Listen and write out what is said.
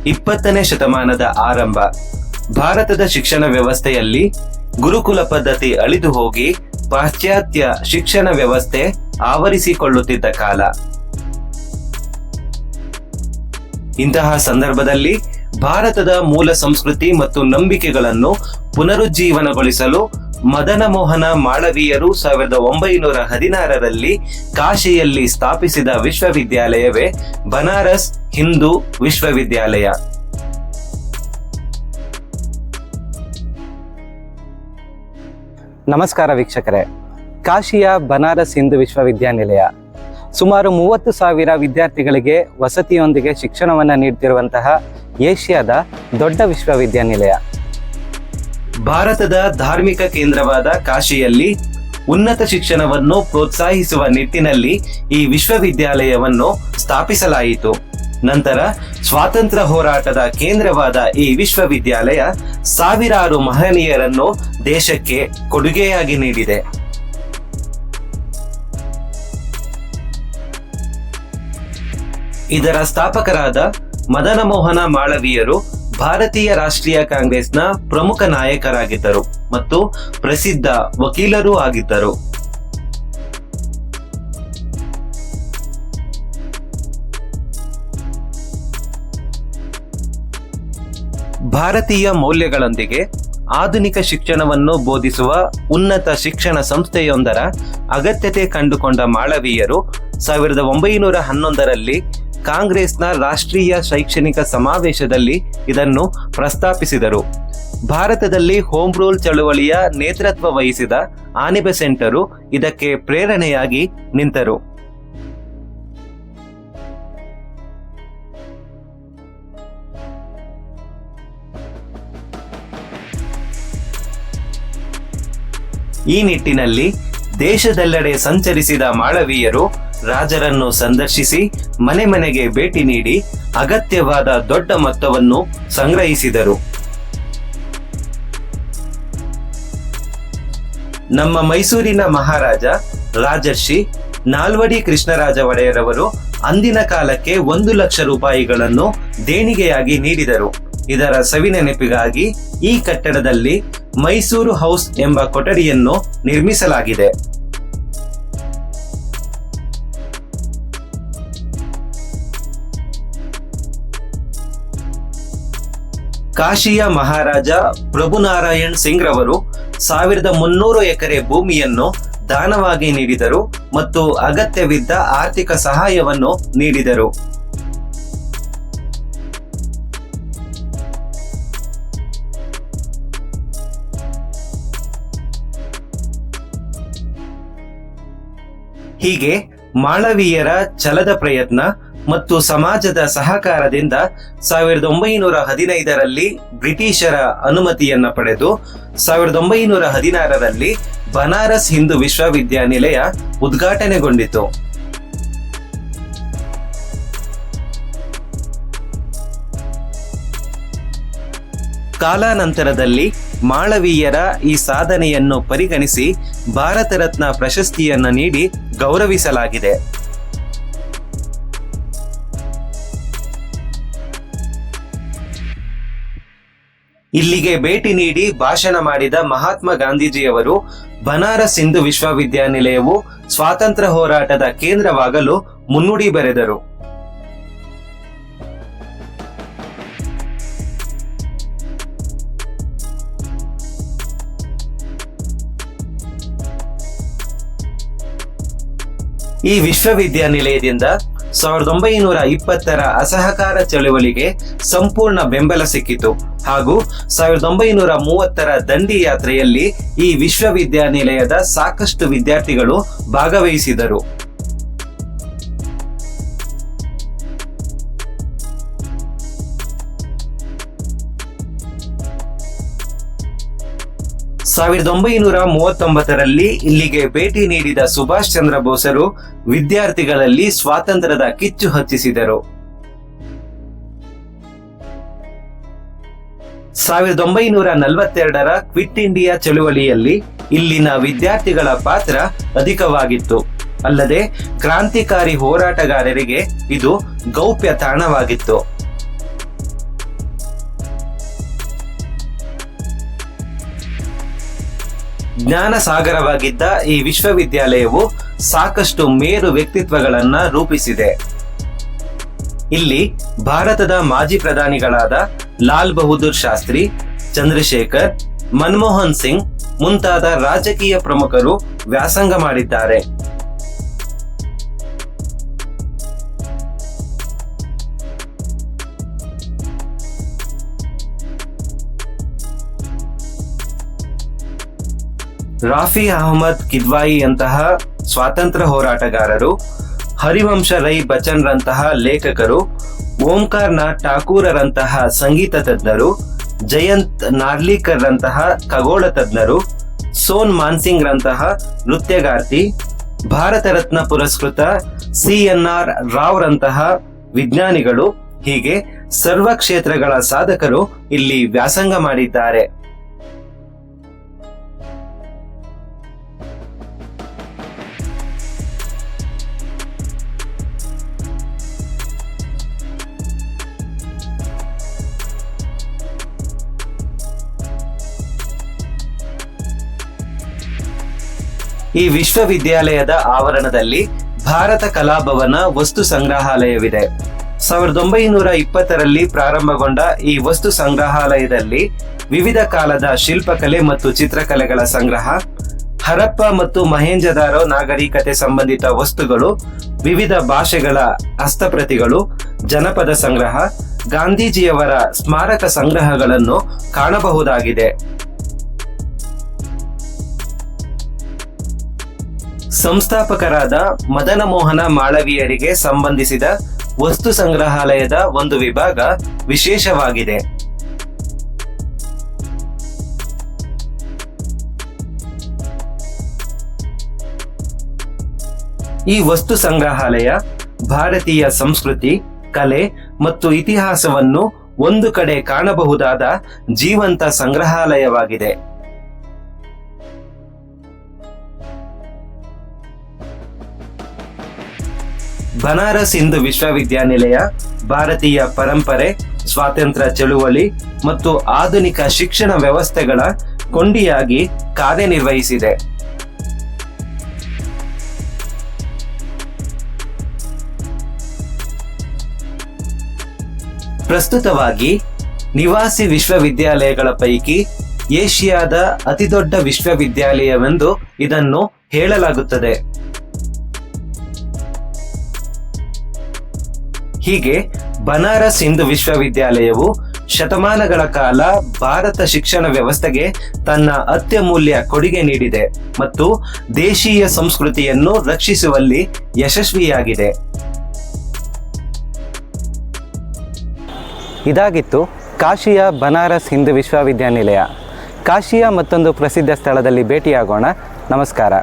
20ನೇ ಶತಮಾನದ ಆರಂಭ. ಭಾರತದ ಶಿಕ್ಷಣ ವ್ಯವಸ್ಥೆಯಲ್ಲಿ ಗುರುಕುಲ ಪದ್ಧತಿ ಅಳಿದು ಹೋಗಿ ಪಾಶ್ಚಾತ್ಯ ಶಿಕ್ಷಣ ವ್ಯವಸ್ಥೆ ಆವರಿಸಿಕೊಳ್ಳುತ್ತಿದ್ದ ಕಾಲ. ಇಂತಹ ಸಂದರ್ಭದಲ್ಲಿ ಭಾರತದ ಮೂಲ ಸಂಸ್ಕೃತಿ ಮತ್ತು ನಂಬಿಕೆಗಳನ್ನು ಪುನರುಜ್ಜೀವನಗೊಳಿಸಲು ಮದನ ಮೋಹನ ಮಾಳವೀಯರು 1916ರಲ್ಲಿ ಕಾಶಿಯಲ್ಲಿ ಸ್ಥಾಪಿಸಿದ ವಿಶ್ವವಿದ್ಯಾಲಯವೇ ಬನಾರಸ್ ಹಿಂದೂ ವಿಶ್ವವಿದ್ಯಾಲಯ. ನಮಸ್ಕಾರ ವೀಕ್ಷಕರೇ. ಕಾಶಿಯ ಬನಾರಸ್ ಹಿಂದೂ ವಿಶ್ವವಿದ್ಯಾನಿಲಯ ಸುಮಾರು 30,000 ವಿದ್ಯಾರ್ಥಿಗಳಿಗೆ ವಸತಿಯೊಂದಿಗೆ ಶಿಕ್ಷಣವನ್ನು ನೀಡುತ್ತಿರುವಂತಹ ಏಷ್ಯಾದ ದೊಡ್ಡ ವಿಶ್ವವಿದ್ಯಾನಿಲಯ. ಭಾರತದ ಧಾರ್ಮಿಕ ಕೇಂದ್ರವಾದ ಕಾಶಿಯಲ್ಲಿ ಉನ್ನತ ಶಿಕ್ಷಣವನ್ನು ಪ್ರೋತ್ಸಾಹಿಸುವ ನಿಟ್ಟಿನಲ್ಲಿ ಈ ವಿಶ್ವವಿದ್ಯಾಲಯವನ್ನು ಸ್ಥಾಪಿಸಲಾಯಿತು. ನಂತರ ಸ್ವಾತಂತ್ರ್ಯ ಹೋರಾಟದ ಕೇಂದ್ರವಾದ ಈ ವಿಶ್ವವಿದ್ಯಾಲಯ ಸಾವಿರಾರು ಮಹನೀಯರನ್ನು ದೇಶಕ್ಕೆ ಕೊಡುಗೆಯಾಗಿ ನೀಡಿದೆ. ಇದರ ಸ್ಥಾಪಕರಾದ ಮದನ ಮೋಹನ ಮಾಳವೀಯರು ಭಾರತೀಯ ರಾಷ್ಟ್ರೀಯ ಕಾಂಗ್ರೆಸ್ನ ಪ್ರಮುಖ ನಾಯಕರಾಗಿದ್ದರು ಮತ್ತು ಪ್ರಸಿದ್ಧ ವಕೀಲರೂ ಆಗಿದ್ದರು. ಭಾರತೀಯ ಮೌಲ್ಯಗಳೊಂದಿಗೆ ಆಧುನಿಕ ಶಿಕ್ಷಣವನ್ನು ಬೋಧಿಸುವ ಉನ್ನತ ಶಿಕ್ಷಣ ಸಂಸ್ಥೆಯೊಂದರ ಅಗತ್ಯತೆ ಕಂಡುಕೊಂಡ ಮಾಳವೀಯರು 1911ರಲ್ಲಿ ಕಾಂಗ್ರೆಸ್ನ ರಾಷ್ಟ್ರೀಯ ಶೈಕ್ಷಣಿಕ ಸಮಾವೇಶದಲ್ಲಿ ಇದನ್ನು ಪ್ರಸ್ತಾಪಿಸಿದರು. ಭಾರತದಲ್ಲಿ ಹೋಮ್ ರೂಲ್ ಚಳುವಳಿಯ ನೇತೃತ್ವ ವಹಿಸಿದ ಆನಿ ಬೆಸೆಂಟರು ಇದಕ್ಕೆ ಪ್ರೇರಣೆಯಾಗಿ ನಿಂತರು. ಈ ನಿಟ್ಟಿನಲ್ಲಿ ದೇಶದೆಲ್ಲೆಡೆ ಸಂಚರಿಸಿದ ಮಾಳವೀಯರು ರಾಜರನ್ನು ಸಂದರ್ಶಿಸಿ ಮನೆ ಮನೆಗೆ ಭೇಟಿ ನೀಡಿ ಅಗತ್ಯವಾದ ದೊಡ್ಡ ಮೊತ್ತವನ್ನು ಸಂಗ್ರಹಿಸಿದರು. ನಮ್ಮ ಮೈಸೂರಿನ ಮಹಾರಾಜ ರಾಜರ್ಷಿ ನಾಲ್ವಡಿ ಕೃಷ್ಣರಾಜ ಒಡೆಯರವರು ಅಂದಿನ ಕಾಲಕ್ಕೆ 1 ಲಕ್ಷ ರೂಪಾಯಿಗಳನ್ನು ದೇಣಿಗೆಯಾಗಿ ನೀಡಿದರು. ಇದರ ಸವಿನೆನಪಿಗಾಗಿ ಈ ಕಟ್ಟಡದಲ್ಲಿ ಮೈಸೂರು ಹೌಸ್ ಎಂಬ ಕೊಠಡಿಯನ್ನು ನಿರ್ಮಿಸಲಾಗಿದೆ. ಕಾಶಿಯ ಮಹಾರಾಜ ಪ್ರಭುನಾರಾಯಣ್ ಸಿಂಗ್ ರವರು 1300 ಎಕರೆ ಭೂಮಿಯನ್ನು ದಾನವಾಗಿ ನೀಡಿದರು ಮತ್ತು ಅಗತ್ಯವಿದ್ದ ಆರ್ಥಿಕ ಸಹಾಯವನ್ನು ನೀಡಿದರು. ಹೀಗೆ ಮಾಳವೀಯರ ಛಲದ ಪ್ರಯತ್ನ ಮತ್ತು ಸಮಾಜದ ಸಹಕಾರದಿಂದ 1915ರಲ್ಲಿ ಬ್ರಿಟಿಷರ ಅನುಮತಿಯನ್ನ ಪಡೆದು 1916ರಲ್ಲಿ ಬನಾರಸ್ ಹಿಂದೂ ವಿಶ್ವವಿದ್ಯಾನಿಲಯ ಉದ್ಘಾಟನೆಗೊಂಡಿತು. ಕಾಲಾನಂತರದಲ್ಲಿ ಮಾಳವೀಯರ ಈ ಸಾಧನೆಯನ್ನು ಪರಿಗಣಿಸಿ ಭಾರತ ರತ್ನ ಪ್ರಶಸ್ತಿಯನ್ನು ನೀಡಿ ಗೌರವಿಸಲಾಗಿದೆ. ಇಲ್ಲಿಗೆ ಭೇಟಿ ನೀಡಿ ಭಾಷಣ ಮಾಡಿದ ಮಹಾತ್ಮ ಗಾಂಧೀಜಿಯವರು ಬನಾರಸ್ ಹಿಂದೂ ವಿಶ್ವವಿದ್ಯಾನಿಲಯವು ಸ್ವಾತಂತ್ರ್ಯ ಹೋರಾಟದ ಕೇಂದ್ರವಾಗಲು ಮುನ್ನುಡಿ ಬರೆದರು. ಈ ವಿಶ್ವವಿದ್ಯಾನಿಲಯದಿಂದ 1920ರ ಅಸಹಕಾರ ಚಳವಳಿಗೆ ಸಂಪೂರ್ಣ ಬೆಂಬಲ ಸಿಕ್ಕಿತು ಹಾಗೂ 1930ರ ದಂಡಿ ಯಾತ್ರೆಯಲ್ಲಿ ಈ ವಿಶ್ವವಿದ್ಯಾನಿಲಯದ ಸಾಕಷ್ಟು ವಿದ್ಯಾರ್ಥಿಗಳು ಭಾಗವಹಿಸಿದರು. ಸಾವಿರದ 1939ರಲ್ಲಿ ಇಲ್ಲಿಗೆ ಭೇಟಿ ನೀಡಿದ ಸುಭಾಷ್ ಚಂದ್ರ ಬೋಸರು ವಿದ್ಯಾರ್ಥಿಗಳಲ್ಲಿ ಸ್ವಾತಂತ್ರ್ಯದ ಕಿಚ್ಚು ಹಚ್ಚಿಸಿದರು. 1942ರ ಕ್ವಿಟ್ ಇಂಡಿಯಾ ಚಳುವಳಿಯಲ್ಲಿ ಇಲ್ಲಿನ ವಿದ್ಯಾರ್ಥಿಗಳ ಪಾತ್ರ ಅಧಿಕವಾಗಿತ್ತು. ಅಲ್ಲದೆ ಕ್ರಾಂತಿಕಾರಿ ಹೋರಾಟಗಾರರಿಗೆ ಇದು ಗೌಪ್ಯ ತಾಣವಾಗಿತ್ತು. ಜ್ಞಾನ ಸಾಗರವಾಗಿದ್ದ ಈ ವಿಶ್ವವಿದ್ಯಾಲಯವು ಸಾಕಷ್ಟು ಮೇರು ವ್ಯಕ್ತಿತ್ವಗಳನ್ನ ರೂಪಿಸಿದೆ. ಇಲ್ಲಿ ಭಾರತದ ಮಾಜಿ ಪ್ರಧಾನಿಗಳಾದ ಲಾಲ್ ಬಹದ್ದೂರ್ ಶಾಸ್ತ್ರಿ, ಚಂದ್ರಶೇಖರ್, ಮನಮೋಹನ್ ಸಿಂಗ್ ಮುಂತಾದ ರಾಜಕೀಯ ಪ್ರಮುಖರು ವ್ಯಾಸಂಗ ಮಾಡಿದ್ದಾರೆ. ರಾಫಿ ಅಹಮದ್ ಕಿದ್ವಾಯಿಯಂತಹ ಸ್ವಾತಂತ್ರ್ಯ ಹೋರಾಟಗಾರರು, ಹರಿವಂಶ ರೈ ಬಚ್ಚನ್ರಂತಹ ಲೇಖಕರು, ಓಂಕಾರ್ನಾಥ್ ಠಾಕೂರರಂತಹ ಸಂಗೀತ ತಜ್ಞರು, ಜಯಂತ್ ನಾರ್ಲಿಕರ್ ರಂತಹ ಖಗೋಳ ತಜ್ಞರು, ಸೋನ್ ಮಾನ್ಸಿಂಗ್ ರಂತಹ ನೃತ್ಯಗಾರ್ತಿ, ಭಾರತ ರತ್ನ ಪುರಸ್ಕೃತ CNR ರಾವ್ ರಂತಹ ವಿಜ್ಞಾನಿಗಳು, ಹೀಗೆ ಸರ್ವ ಕ್ಷೇತ್ರಗಳ ಸಾಧಕರು ಇಲ್ಲಿ ವ್ಯಾಸಂಗ ಮಾಡಿದ್ದಾರೆ. ಈ ವಿಶ್ವವಿದ್ಯಾಲಯದ ಆವರಣದಲ್ಲಿ ಭಾರತ ಕಲಾಭವನ ವಸ್ತು ಸಂಗ್ರಹಾಲಯವಿದೆ. 1920ರಲ್ಲಿ ಪ್ರಾರಂಭಗೊಂಡ ಈ ವಸ್ತು ಸಂಗ್ರಹಾಲಯದಲ್ಲಿ ವಿವಿಧ ಕಾಲದ ಶಿಲ್ಪಕಲೆ ಮತ್ತು ಚಿತ್ರಕಲೆಗಳ ಸಂಗ್ರಹ, ಹರಪ್ಪ ಮತ್ತು ಮಹೇಂಜದಾರೋ ನಾಗರಿಕತೆ ಸಂಬಂಧಿತ ವಸ್ತುಗಳು, ವಿವಿಧ ಭಾಷೆಗಳ ಹಸ್ತಪ್ರತಿಗಳು, ಜನಪದ ಸಂಗ್ರಹ, ಗಾಂಧೀಜಿಯವರ ಸ್ಮಾರಕ ಸಂಗ್ರಹಗಳನ್ನು ಕಾಣಬಹುದಾಗಿದೆ. ಸಂಸ್ಥಾಪಕರಾದ ಮದನ ಮೋಹನ ಮಾಳವೀಯರಿಗೆ ಸಂಬಂಧಿಸಿದ ವಸ್ತು ಸಂಗ್ರಹಾಲಯದ ಒಂದು ವಿಭಾಗ ವಿಶೇಷವಾಗಿದೆ. ಈ ವಸ್ತು ಸಂಗ್ರಹಾಲಯ ಭಾರತೀಯ ಸಂಸ್ಕೃತಿ, ಕಲೆ ಮತ್ತು ಇತಿಹಾಸವನ್ನು ಒಂದು ಕಡೆ ಕಾಣಬಹುದಾದ ಜೀವಂತ ಸಂಗ್ರಹಾಲಯವಾಗಿದೆ. ಬನಾರಸ್ ಹಿಂದೂ ವಿಶ್ವವಿದ್ಯಾನಿಲಯ ಭಾರತೀಯ ಪರಂಪರೆ, ಸ್ವಾತಂತ್ರ್ಯ ಚಳುವಳಿ ಮತ್ತು ಆಧುನಿಕ ಶಿಕ್ಷಣ ವ್ಯವಸ್ಥೆಗಳ ಕೊಂಡಿಯಾಗಿ ಕಾರ್ಯನಿರ್ವಹಿಸಿದೆ. ಪ್ರಸ್ತುತವಾಗಿ ನಿವಾಸಿ ವಿಶ್ವವಿದ್ಯಾಲಯಗಳ ಪೈಕಿ ಏಷ್ಯಾದ ಅತಿದೊಡ್ಡ ವಿಶ್ವವಿದ್ಯಾಲಯವೆಂದು ಇದನ್ನು ಹೇಳಲಾಗುತ್ತದೆ. ಹೀಗೆ ಬನಾರಸ್ ಹಿಂದೂ ವಿಶ್ವವಿದ್ಯಾಲಯವು ಶತಮಾನಗಳ ಕಾಲ ಭಾರತ ಶಿಕ್ಷಣ ವ್ಯವಸ್ಥೆಗೆ ತನ್ನ ಅತ್ಯಮೂಲ್ಯ ಕೊಡುಗೆ ನೀಡಿದೆ ಮತ್ತು ದೇಶೀಯ ಸಂಸ್ಕೃತಿಯನ್ನು ರಕ್ಷಿಸುವಲ್ಲಿ ಯಶಸ್ವಿಯಾಗಿದೆ. ಇದಾಗಿತ್ತು ಕಾಶಿಯ ಬನಾರಸ್ ಹಿಂದೂ ವಿಶ್ವವಿದ್ಯಾನಿಲಯ. ಕಾಶಿಯ ಮತ್ತೊಂದು ಪ್ರಸಿದ್ಧ ಸ್ಥಳದಲ್ಲಿ ಭೇಟಿಯಾಗೋಣ. ನಮಸ್ಕಾರ.